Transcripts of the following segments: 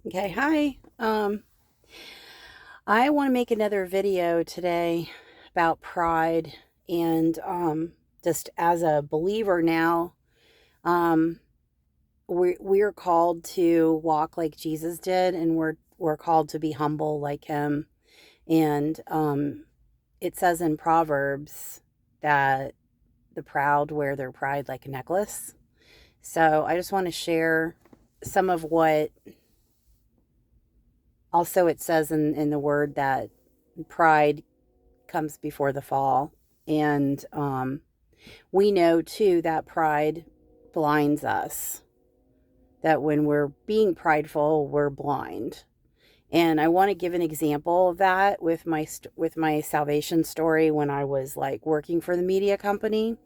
Okay, hi. I want to make another video today about pride and just as a believer now, um we're called to walk like Jesus did, and we're called to be humble like him. And it says in Proverbs that the proud wear their pride like a necklace. So I just want to share some of what also it says in the word that pride comes before the fall. And we know too that pride blinds us, that when we're being prideful, we're blind. And I want to give an example of that with my salvation story when I was like working for the media company.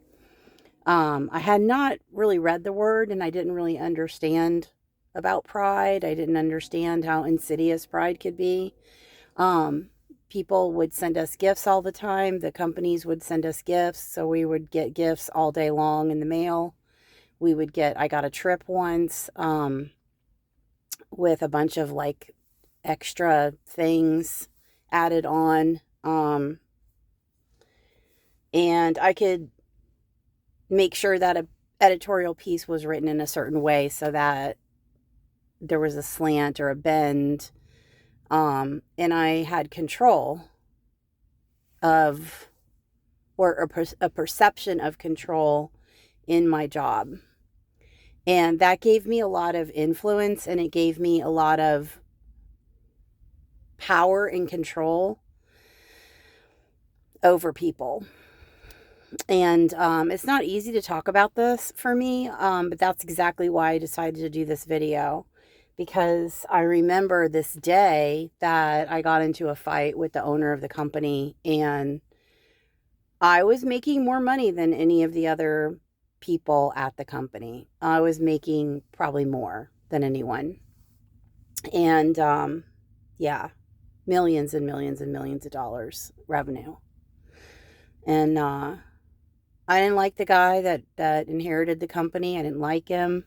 I had not really read the word, and I didn't really understand about pride. I didn't understand how insidious pride could be. Um, People would send us gifts all the time. The companies would send us gifts, so we would get gifts all day long in the mail. I got a trip once with a bunch of like extra things added on. And I could make sure that a editorial piece was written in a certain way so that there was a slant or a bend. And I had control of or a perception of control in my job. And that gave me a lot of influence, and it gave me a lot of power and control over people. And it's not easy to talk about this for me, but that's exactly why I decided to do this video. Because I remember this day that I got into a fight with the owner of the company, and I was making more money than any of the other people at the company. I was making probably more than anyone. And yeah, millions and millions and millions of dollars revenue. And I didn't like the guy that inherited the company. I didn't like him.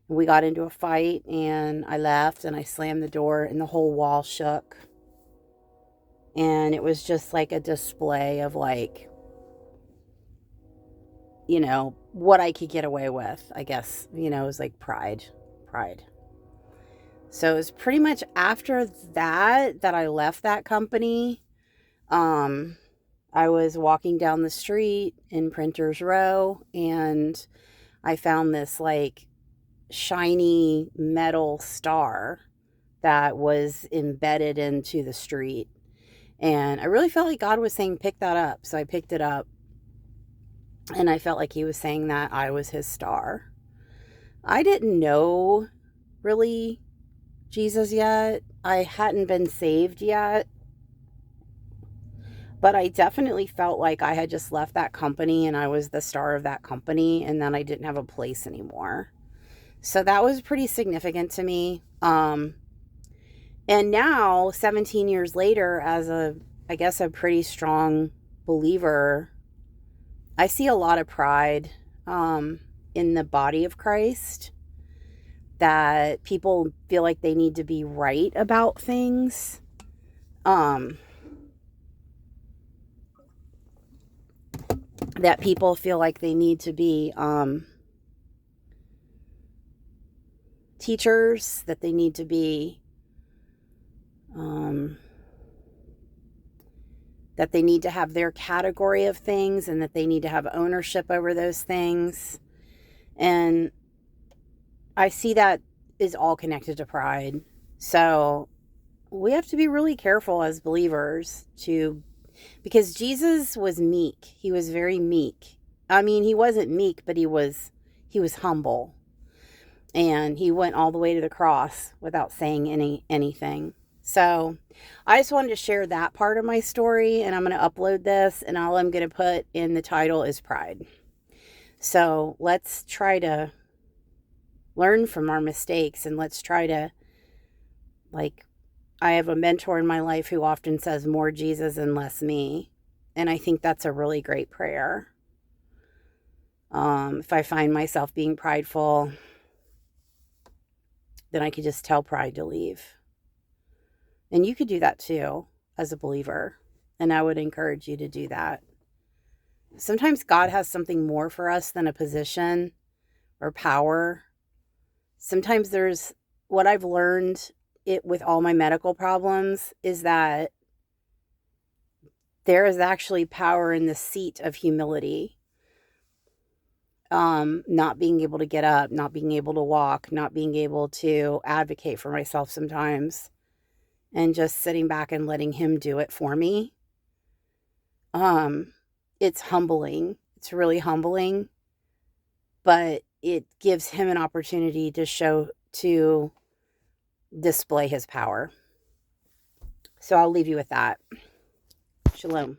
We got into a fight, and I left, and I slammed the door, and the whole wall shook. And it was just like a display of like, what I could get away with, I guess. It was like pride. Pride. So it was pretty much after that I left that company. Um, I was walking down the street in Printers Row, and I found this like shiny metal star that was embedded into the street. And I really felt like God was saying, pick that up. So I picked it up, and I felt like he was saying that I was his star. I didn't know really Jesus yet. I hadn't been saved yet, but I definitely felt like I had just left that company and I was the star of that company, and then I didn't have a place anymore. So that was pretty significant to me. And now, 17 years later, as I guess, a pretty strong believer, I see a lot of pride in the body of Christ, that people feel like they need to be right about things. Um, that people feel like they need to be teachers, that they need to be um, that they need to have their category of things, and that they need to have ownership over those things. And I see that is all connected to pride. So we have to be really careful as believers to, because Jesus was meek. He was very meek. I mean, he wasn't meek, but he was humble. And he went all the way to the cross without saying anything. So I just wanted to share that part of my story, and I'm going to upload this, and all I'm going to put in the title is pride. So let's try to learn from our mistakes, and let's try to, like, I have a mentor in my life who often says more Jesus and less me. And I think that's a really great prayer. If I find myself being prideful, then I could just tell pride to leave. And you could do that too as a believer. And I would encourage you to do that. Sometimes God has something more for us than a position or power. Sometimes there's what I've learned with all my medical problems is that there is actually power in the seat of humility. Not being able to get up, not being able to walk, not being able to advocate for myself sometimes, and just sitting back and letting him do it for me. It's humbling. It's really humbling, but it gives him an opportunity to display his power. So I'll leave you with that. Shalom.